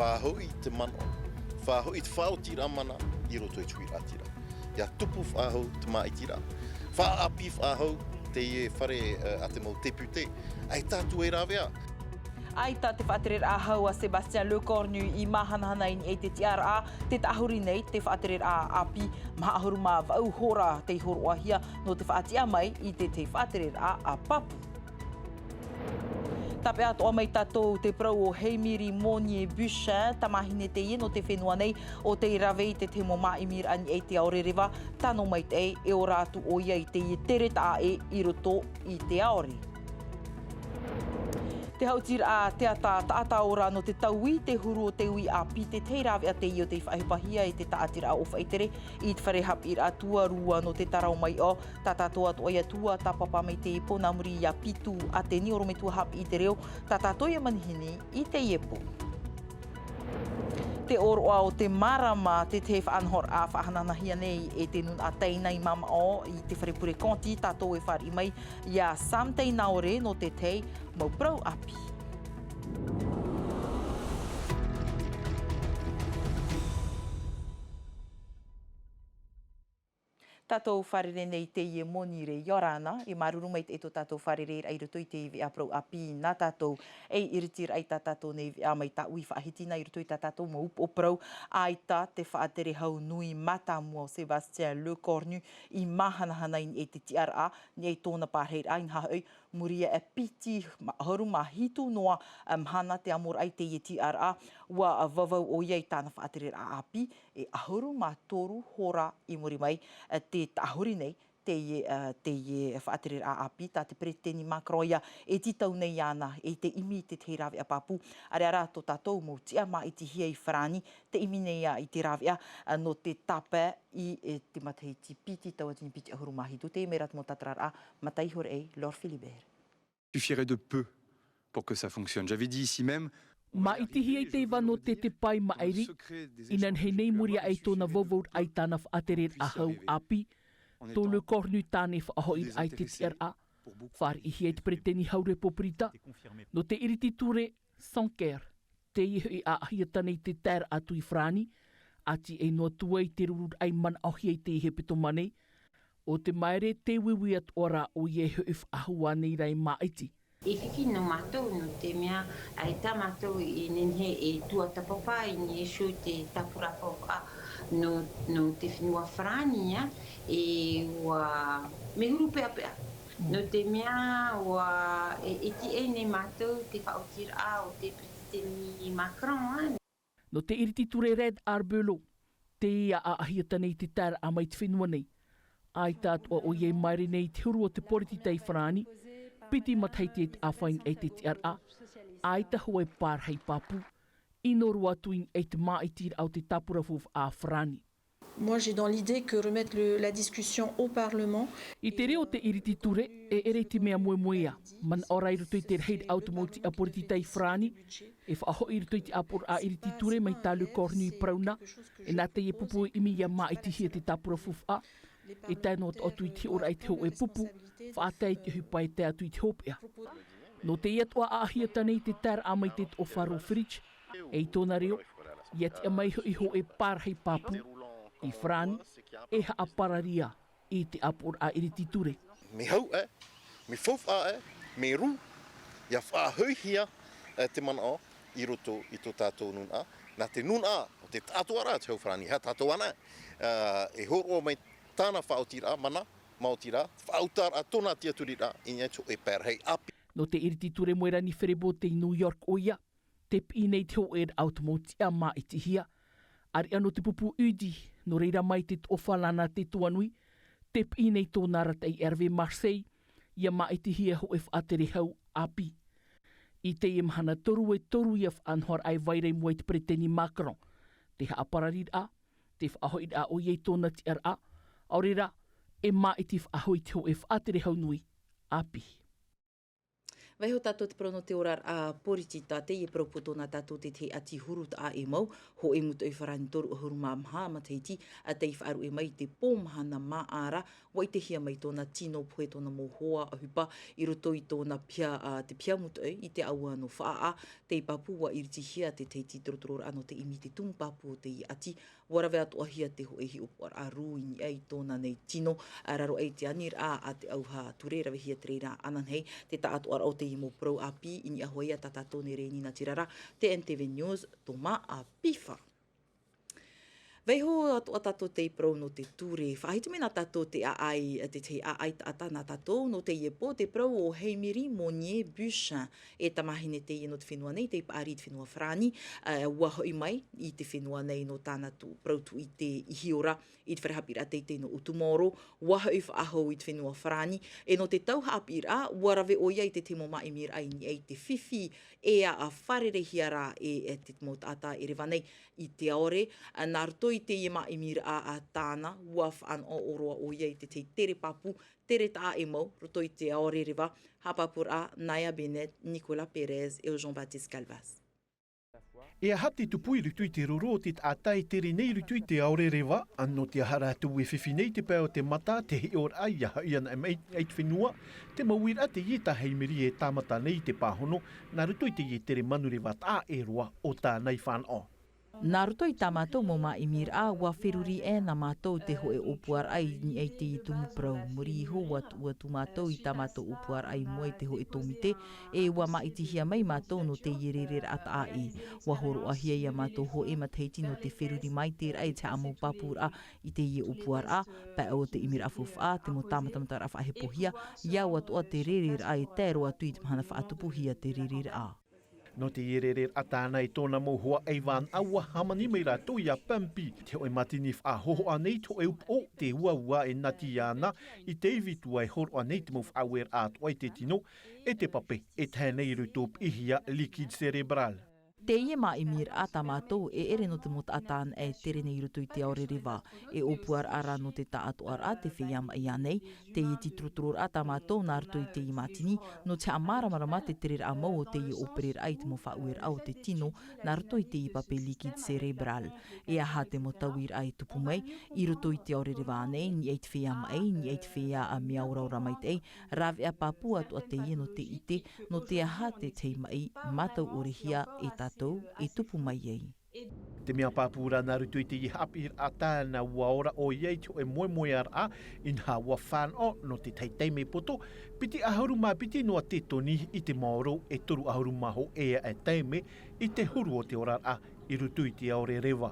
whāhoi te mano, whāhoi te whaotira mana I roto e tuira atira. Ia tupu whāhau te maitira. Whaapi whāhau te whare a te mau depute. Ai tātu e rāwea. Aita te whaaterer a hau a Sebastian Lecornu I mahanahana I te tiara te tahuri nei te whaaterer a api maahuru mā vau hora te horo ahia no te whaatia mai I te whaaterer a papu. Tape atoa mai tātou te prau o Heimiri Monirē Busha, tamahine te no te whenua nei o te rawei te te mo maimir ani e te aore rewa, tano mai te e o rātu o ia I te tereta a I roto I te aore. Te hautir a te taata ora no te taui te huru o te ui a pite te rawe a te I o te whaihupahia I te taatira a whaitere I te wharehap I atua rua no te tarau mai o tatatoa toia tua tapapa mai te ipo na muri I a pitu a te ni orome tua hap I te reo tatatoia manihini I te iepo. Te oroa o te marama te whaanhor a whahananahia nei e te nun a teina I mama o I te wharepure konti tātou e whari mai I a samtei naore no te tei mau prau api. Tātou wharere nei te ie monirē Yorana, I maruru mai te eto tātou wharere ai roto I te iwi a prau api nā tātou ei iritir ai tā tātou nei a mai tā ui whaahitina I roto I tā tātou maup o prau ai tā te whaatere hau nui mata mua Sebastian Lecornu I mahanahana I te tiara ni ei tōna pārheir ai nhahoi muria e piti hauru ma hitu noa hana te amor ai te ie tiara ua vavau o iei tāna whaatere a api e ahuru ma toru hora I muri mai te tahuri nei te ie whaatere a api tā te preteni Macroia e titau nei ana e te imi te te rawe a papu are ara to tātou mo tia ma I te hia I whrani te imi nei I te rawe no te tapa I te matei ti piti tau atini piti ahuru mahitu te merat mo tatrar a matai hore ei Lord Philibert. Suffirait de peu pour que ça fonctionne. J'avais dit ici même Ma iti hi te wano te pai maeri, inan he nei muri ai tōna vovot ai tāna whaatere a hau api, tō Lecornu tāne whaahoi ai te tiara, whare ihi ai te preteni haure poprita, no te iriti ture Sanker, te ihi a ahiatanei te tēr atu I whrani, ati e noa tuai te rurur ai man ahi ai te ihe pito manei, o te maere te wiwi at ora o ieho if ahua nei rai maiti. E whiki no mātou no te mea ai tā mātou I nenhe e tua tapapa I ni esho te tapurapapa no te whenua whrani e ua me huru pea pea. No te mea ua e ti e nei mātou te whaotira o te presidenti Macron. No te iriti ture Red Arbelo, te ia a ahiatanei te tēra a mai te whenua nei. Ai tātua o iei maere nei te huru o te poriti tei whrani, piti matai te awhain e te tiara, ai ta hoi pārhei papu, inoru atuin e te maitir au te tapura fuf a whrani. Moi, j'ai dans l'idée que remettre la discussion au Parlement... I te reo te iriti ture e ere te mea muemuea, man orai roto I te reid automoti a poriti tei whrani, e whaaho I roto I te apor a iriti ture mai tā Lecornu I prauna, e nā te e pupu imi ia maitihia te tapura fuf a, e tēnō atu I te ora I te ho e pupu, whaatei te hupai te atu I te hopea. No te iatua a ahiatanei te tēr a mai te o wharo fridge, e I tōna reo, ia te amaiho I ho e pārhei papu, I whrani, e ha apararia I te apor a iriti ture. Me hau me fofa me ru, ia whaahui hia te mana o I roto I tō tātou nun a. Nā te nun a, o te tātou ara te hau whrani, ha tātou ana, e horo mai tāna whaotira mana, maotira, whaotar a tōna tiaturira I ngai tō e pērhei api. No te iriti ture moera ni wherebo te New York oia, te pi nei te ho e automotia ma I te hia. Ari ano te pupu udi, no reira mai te ofalana te tuanui, te pi nei tōna rata I Hervé Marseille, ia ma I te hia ho e whaatere hau api. I te imhana toru e toru ia whanhor ai vairei mua I te preteni Macron, te haapararir a, te whaahoid a o iei tōna te ara, aurera, e ma I te whaahoi te ho e whaatere hau nui, api. Vai ho tātou te prono te orar a poritita te i propoto na tātou te te ati huru ta a e mau, ho e mutu e wharani toru huru maha ma te iti, a te i whaaru e mai te pōmahana ma ara, wai te hia mai tōna tino poe tōna mohoa a hupa, i roto i tōna pia, te pia mutu e, i te aua no whaa, te i papua i riti hia te te iti torotorora ano te imi te tumu papu o te i ati, warawe atu ahia te ho e hi opuar a ruini ei tōna nei tino, a raro ei te anir a te auha ture rawe hia te reira ananhei, te ta atu ar o te imo pro a pi, ini ahoia ta tātone re nina tirara, te NTV News, tō ma a pifa. Veiho atu a tātou te pro no te ture, whahita me nā tātou te aai, te aai ata nā tātou no te iepo, te pro o Heimiri Monirē Buchan, e tamahine te no te whenua nei, te ipaari te whenua Frani, ua hoi mai i te whenua nei no tāna tu prautu i te ihiora, i te wharehapira te no utumoro, ua hoi whaaho i te whenua Frani, e no te tauhapira, ua rawe o ia i te temo mai mir ai ni ei te whiwhi, e a wharerehi ara e te mo tata e rewanei i te aore, nā roto i te iema i mira a tāna, ua whaan o oroa o ia i te tere papu, tere tā e mau, roto i te aore rewa, hapapur a Naya Bennett, Nicola Perez e o Jean-Baptiste Calvas. E a hati tupui rutu i te roro te atai tere nei rutu i te aore rewa, anno te ahara tu e whiwhi nei te pēo te mata, te hi or ai a haiana e eit whenua, te mawira te ieta Heimiri e tāmata nei te pāhono, nā rutu i te i tere manu rewa tā e roa o tā nei whanau. Nā roto i tā mātou mō mā i mir a ua whiruri e nā mātou te hoe opuar ai ni ei te i tumu prau. Muri i ho ua tu mātou i tā mātou opuar ai mua i te hoe tōmite e ua mā i tihia mai mātou no te ierere ata a e. Ua horo ahia ia mātou ho e mateiti no te whiruri mai te rai te amo papura i te i opuar a, pa o te imir afufu a, te mo tāmatamata ra whahepohia, ia ua toa te rerere ai te roa tui te mahana whaatupuhia te rerere a. No te ierere atana i tōna mōhua eiwan aua hamani mai rātou i a pampi. Te oi matini whahoho anei to e upo te ua e nati ana i te iwitua e horo anei te mōwha awer ātua i te tino e te pape e tēnei rutop ihia liquid cerebral. Te ie mā i mir a tā mātou e ere no te mota atāna e tere nei rutu i te aore rewa. E opuar ara no te ta atu ar a te whiama i anei, te i titrotoror a tā mātou nā rutu i te i matini, no te amaramarama te tere a mau o te i operer ai te mo whauer au te tino, nā rutu i te i pape liquid cerebral. E aha te mo tauir ai tupu mai, i rutu i te aore rewa anei, ni ei te whiama ei, ni ei te whia a mea uraura mai te ei, rawe a papu atu a te i no te ite, no te aha te teima i, matau orehia e tātou e tupu mai ei. Te mea pāpura nā rutu i te i hapir a tāna waora o iei te e moe ar a in ha wa whanau no te teitei me poto, piti ahauru mā piti noa te toni i te maoro e toru ahauru maho ea e teime i te huru o te ora a i rutu i te aore rewa.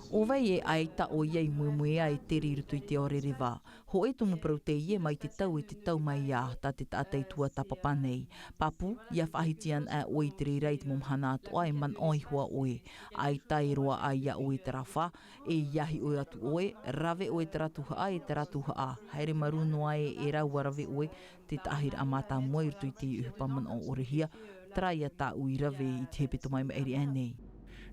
O vai e aita o iei muemue ai tere i rutu i te aore rewa. Ho e tumu prau te ie mai te tau mai a ta te tātei tua tapapa nei. Papu, ia whahitian a oi te rei te momhana atu ai man oi hoa oe. Aita e roa ai a oe te rawha, e iahi oe atu oe, rawe oe te ratuha a e te ratuha a. Haere maruno ai e raua rawe oe, te tahir a mata mua i rutu i te uhupaman o orehia, trai a tā ui rawe i te hepeto mai maeri anei.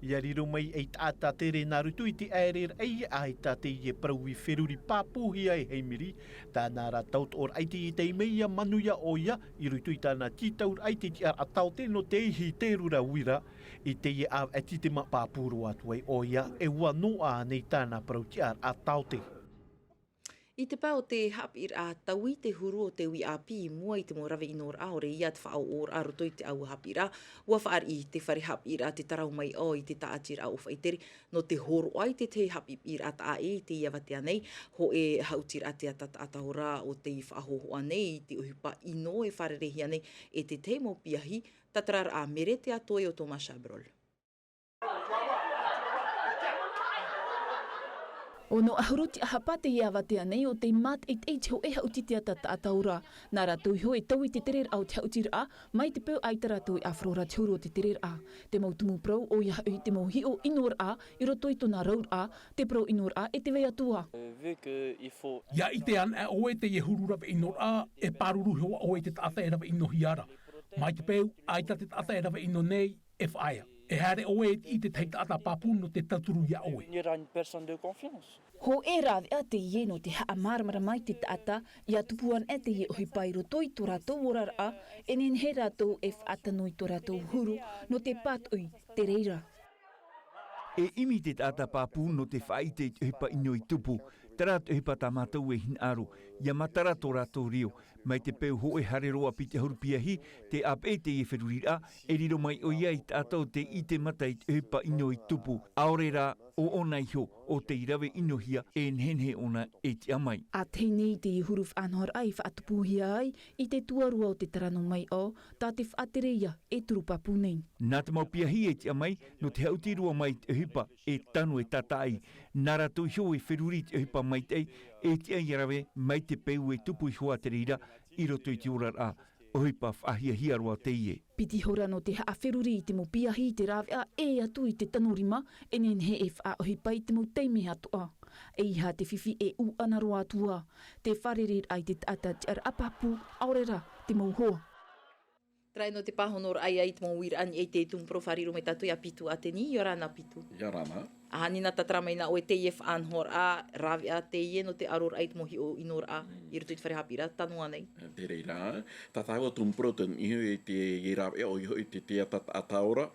Ia riro mai ei tāta tere nā rutu i te aerer ei ai tā te ie prau i wheruri pāpuhi ai Heimiri, tā nā rā taut or ai te i te meia manuia o ia i rutu i tāna titaur ai te ti ar a taute no te ihi te rura wira i te ie av e tite ma pāpuru atu ai o ia e ua noa nei tāna prau ti ar a taute. I te pao te hapir a taui te huru o te ui a pi mua i te mo rawe inor aore i at whao or a roto i te au hapira. Ua whaar i te whare hapir a te tarau mai o i te taatir a o whaiteri. No te horo ai te hapir a ta e te iawate anei. Ho e hautir a te atahora o te whahoho anei i te uhipa ino e wharerehi anei e te mo piahi tatarar a mere te atoe o Thomas Chabrol. O no ahuruti a hapate i awate anei o te mat e ho e hautiti a tata ataura. Nā rātou ho e tau i te terer au te hautir a, mai te pēu ai te rātou i afrora te huru o te terer a. Te mautumu prau o ia hui te mauhi o inor a, i roto i tōna raur a, te prau inor a e te wei atua. Ia i te an e oe te i huru rawe inor a, e paruru hoa oe te taata e rawe ino hiara. Mai te pēu ai ta te taata e rawe ino nei, e whaia. E hare oe I te taitata papu no te taturu ia oe. Il y aura une personne de confiance. Ho e rawe a te ie no te haa marmara mai te taata, ia tupuan e te ie ohi pai rotoi tō rātou orar a, e nen he rātou e whaatanoi tō rātou huru no te pātoi te reira. E imi te tata pāpū no te whaite I hipa ino I tupu, tera te hipa tā mātou e hin aro, ia matara tō rātou rio, mai te peu ho e hare roa pi te haurupiahi, te ap e te e wherurira, e riro mai o ia I tātou te I te mata I te hipa ino I tupu, aore rā o ona iho o te irawe inohia e nhenhe ona e te amai. A teinei te huruf anhor ai whaatupuhia ai I te tuarua o te tarano mai o, tā te whaatereia e turupapu nei. Nā te maupiahi e te amai, no te hautirua mai te hipa e tanu e tata ai. Nā rātou hio e wheruri te hipa mai te e te aiarawe mai te peu e tupu I hoa te reira, I roto I te orar a. O hipa whahia hiaroa te ie. Piti hora no te haawheruri I te mopiahi te rawe a e atu I te tanurima, e nen he e whaohi pai te mauteime atua. E iha te whiwhi e u anaroa atua. Te wharerir ai te tata te ar apapu, aurera te mauhoa. Trai no te pahonor ai ai te mawira ani e te tumpro whariro me tatu ia pitu a te ni, I orana pitu. Ia rana. Ahani nā tatramaina o e te ief anhor a, rawe a te ie no te aror ai te mohi o inor a, I roto I te wharehapira, tanu anei. Te reira, tātāua tumproten iho e te I rawe o iho I te atat ataora,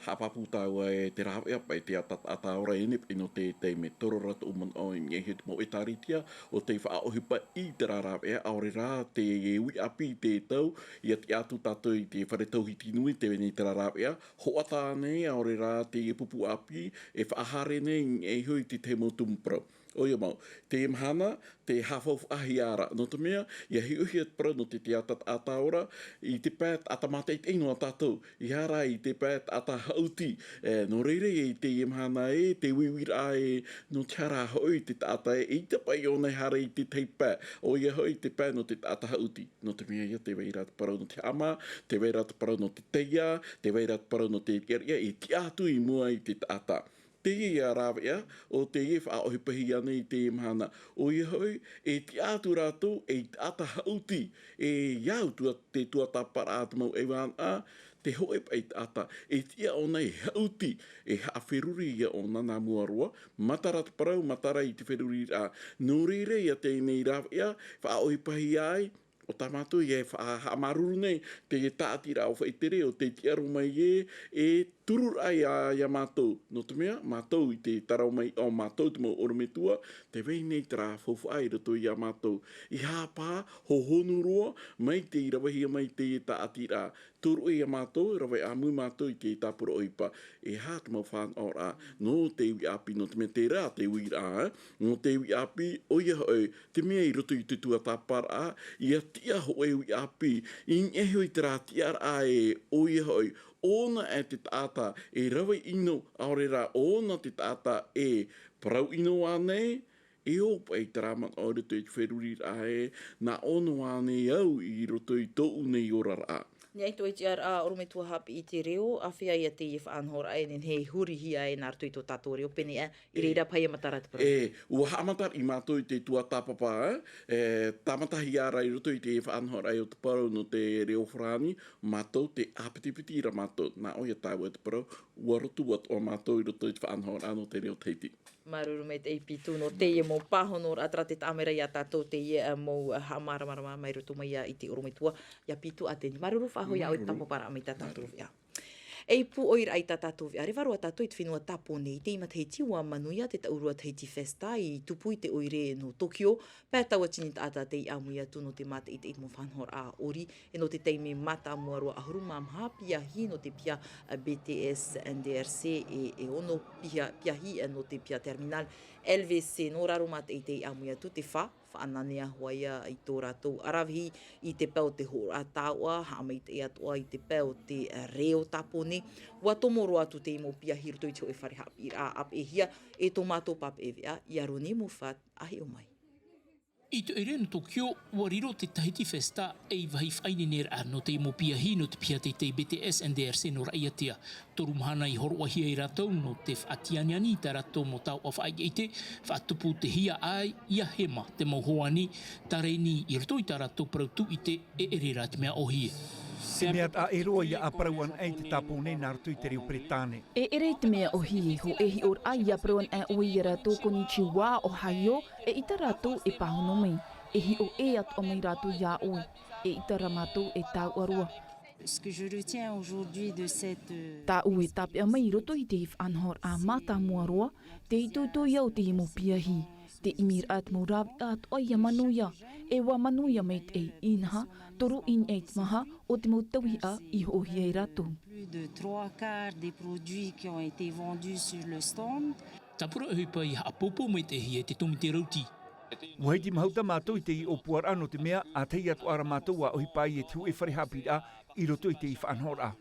hapapu tāua e te rawe apa e te atat ataora enep ino te me tororat o man o I he te mo e taritia o te whaohipa I te rawe aore rā te ui api te tau I te atu tātou I te wharetauhiti nui te veni te rawe hoata nei aore rā te pupu api e whaahare nei e hui te te mo tumpro. O ia mau, te imhana, te hawhau ahi ara. No te mea, ia hi uhi at pro no te atat ataora, I te pēt atamata I te ino a tātou. I hara I te pēt ata hauti. No reire I te imhana e, te wiwira e, no te hara hoi te tata e, I te pai o nei hara I te teipā. O ia hoi te pā no te ata hauti. No te mea ia, te weira te parau no te ama, te weira te parau no te teia, te weira te parau no te keria, I te atu I mua I te tata. Te ia rawea, o te ia whaohipahi ane I te imhana. O ia hoi, e te atu rātou, e te ata hauti, e iau te tuatapara atu mau e wana, te hoe pa I te ata, e te ia o nei hauti, e hawheruri ia o nana muaroa, matara te parau, matara I te wheruri rā. No rere ia te nei rawea, whaohipahi ai, o tamatu I e whaamaruru nei, te e tāti rā o whaitere, o te tiaro mai e turur ai a mātou. No te mea, mātou I te tarau mai o mātou te mau orometua, te wei nei te rā whauwha ai rato I a mātou. I hāpā, ho honuroa, mai te I rawahia mai te e tāti rā. Turu I a mātou, rawai a mui mātou I te tāpura oipa. E hā te mau whan o rā, no te iwi api, no te mea te rā te iwi rā, no te iwi api, o ia hoi, te mea I roto I te tua tāpara, I a tia ho e iwi api, I ngehoi te rā tia rā e, o ia hoi, ona e te tāta e rawa ino aore rā, ona te tāta e parau ino anei, e opa e te raman o roto I te wheruri rā e, nā ono anei au I roto I tōu nei ora rā. Nei to te ara orome tua hapi I te reo, a whia ia te ief anhora e nen he huri hia e nā rtoi tō tātou reo pene e, I reira pai e matara te parau. Ua hamatar I mātou I te tua tāpapa, tamatahi ara I roto I te ief anhora e o te parau no te reo whrani, mātou te apetipiti ra mātou, nā oia tāua te parau, ua rotu wat o mātou I roto I te anhora no te reo teiti. Maruru me te ipitu no te ie mō pāhonor atra te tāmera I a tātou te ie mō hamaramarama mai roto mai I te orometua ia pitu a teni. Maruru whahoi au I tapopara mai tātou vea. E pu oira ai tātou vea. Rewaru a tātou I te whenua tapo nei. Te ima teiti ua manuia te taurua teiti festa I tupu I te oire no Tokyo. Pētaua tini tāta te I amuia tu no te mata I te itmo whanhor a ori. E no te teime mata muarua ahuru mamha pia hi no te pia BTS NDRC e ono pia hi no te pia terminal LVC no raro mata I te I amuia tu te whaananea hoaia I tō rātou arawihi I te pēo te hora tāua, hama I te atua I te pēo te reo tapone. Wa tomoro atu te imo pia hirto I te oe wharehapi rā ap e hia e tō mātou pap e vea, I aro ne mo what ahi o mai. I te ere no Tokyo, ua riro te Tahiti Festa e I wahi whaine nera no te imo pia hi no te pia te BTS NDRC no raiatia. Toru mahana I horo ahia I ratou no te whaatianiani ta ratou mo tau a whaai eite, whaatupu te hia ai, ia hema te mauhoani, ta reini I roto I ta ratou parautu I te e ere rā te mea ohie. Se mea a eroa ia aprauan ai te tapone nā rutui te reo Britane. E ere te mea o hi ho e hi or ai aprauan ai oi i rato konnichiwa o haio e ita rato e pahonomei. E hi o e at o mai rato ia oi. E ita ramato e tau arua. Ce que je retiens aujourd'hui de cette... Ta ue tape a mai roto i te if anhor a mata muaroa, te i tūtō iau te imu piahi. Te imir at muravi at oia manuia, e wa manuia meit e inha, toru in eit maha o te mautawi a i hohi ei rato. Plus de 3/4 des produits qui ont été vendus sur le stand. Tapura hui pai ha popo meit e hi e te tomi te rauti. Waiti mahauta mātou i te i o puar ano te mea, a tei atu ara mātou a ohi pai e tiu e whare hapi a, i roto i te i whanhor a.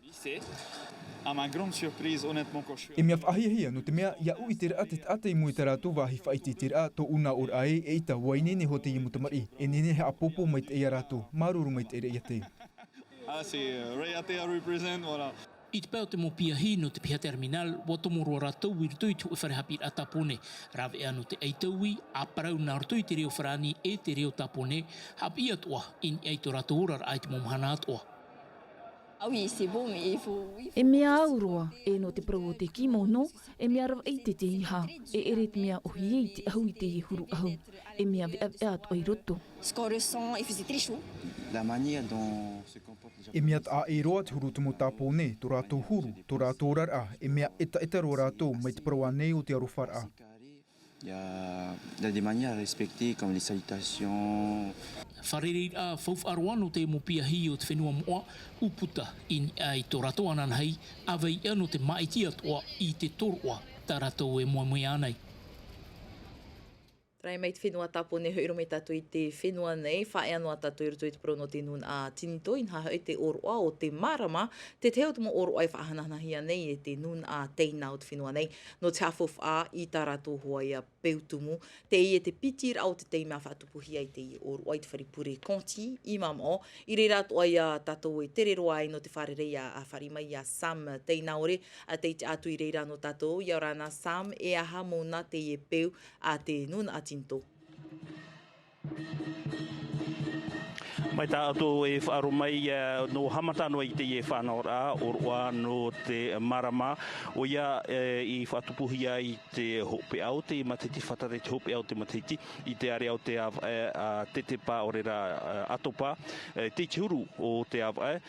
E mea whaahia no te mea, ia ui te rea te ate i mui te rātou wahi whaiti te rea tō una or ae e ita wainene ho te i mutamari, e nene he apopo mai te ea rātou, maruru mai te rea te. I te pēo te mo piahi no te piha terminal, wa tomoro rātou i rutui tu e wharehapir a tapone. Rawe anu te eitaui, a parau nā rutui te reo wharani e te reo tapone, hapi atua in eito rātou orar ai te momhana atua. E mea aurua, e no te prau o te kimono, e mea rawa ei te iha, e ere te mea ohi ei te ahu i te i huru ahu, e mea vea atu ai roto. E mea ta a e roa te huru tumu tāpone, tō rātou huru, tō rātou rara, e mea eta ro rātou mai te prau anei o te arowhara. Il y a des manières à respecter, comme les salutations. Wharerei a whauf aroano te mo piahi o te whenua moa, uputa in ai tō rato ananhei, awei ano te maiti atoa i te toroa, tā rato e mua mui anei. Rai mai te whenua tapone hoiro me tatu i te whenua nei, whae anua tatu i roto i te prono te nun a tinito, in haha i te oroa o te marama, te teo te mo oroa i whaahanahia nei e te nun a teina o te whenua nei, no te hafof a i tā rato hoa i a peutumu, te i e te pitir au te teimea whaatupuhi ai te i oroa i te wharipure konti i mamo, i re rato ai a tato e tere roa ai no te wharerei a wharimai a Sam teina ore, a te atu i reira no tato, i aurana Sam e aha mōna te i e peu a te nun a tinto. Mai tā ato e whaaro mai no hamatano i te e whanora o roa no te marama o ia i whatupuhi ai te hope au te matiti whatare te hope au te matiti i te are au te te pā o rera atopa te tiuru o te avae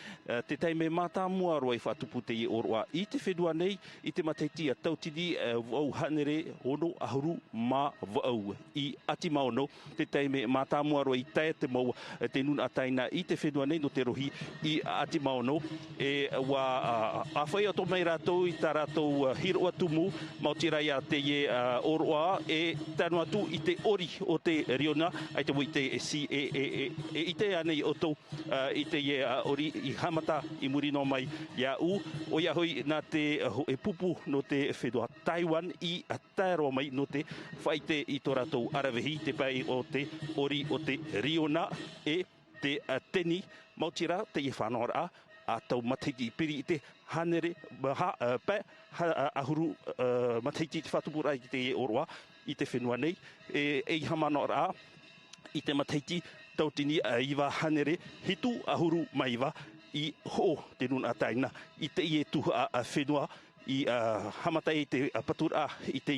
te teime mata mua roa i whatupu te e o roa i te whenua nei i te matiti a tautidi wau hanere ono ahuru ma wau i ati maono te teime mata mua roa i tae te mau te nuna taina i te whenua nei no te rohi i ati maono e wa awhai ato mai rātou i tā rātou hiro atumu mautirai a te e oroa e tanu atu i te ori o te riona ai te wui te si i te anei oto i te e ori i hamata i muri no mai ia u o ia hoi nā te e pupu no te whenua Taiwan i a taeroa mai no te whaite i tō rātou arawehi te pai o te ori o te riona e te teni mautira te i whanora a tau matiti piri i te hanere pē ahuru matiti te whatupura i te oroa i te whenua nei e i hamanora i te matiti tautini iwa hanere hitu ahuru maiwa i ho te nuna taina i te i e tuha a whenua i hamata i te patura i te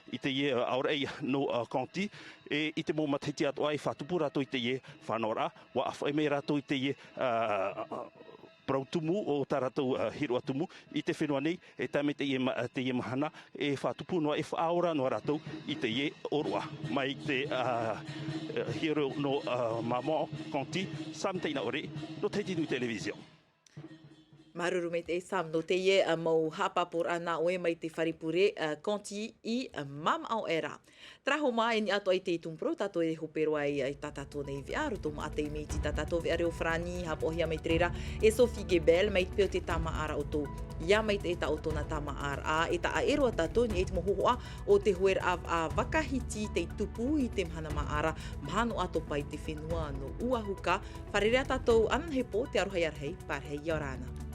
i te ie aurei no konti e i te mō matiti atu ai whatupura to i te ie whanora wa awhai mei rato i te ie prautumu o tā ratou hiro atumu i te whenua nei e tame te ie mahana e whatupu noa e whaora noa ratou i te ie orua mai te hiro no mamo konti Sam teina ore no te tinu television. Maruru me te Sam no te ie mau hapapor ana oe mai te wharipure konti i mam au era. Traho mai ni ato ai te tumpro tato e hopero ai tatato nei via roto ma te me ti tatato via reo frani hapohia mai trera e Sophie Gebel mai te te tama ara oto. Ia mai te ta oto na tama ara a e ta aero tato ni e te mohoa o te huer a wakahiti te tupu i te mhana maara mhano ato pai te whenua no uahuka wharerea tato anhepo te arohai arhei parhei Yorana.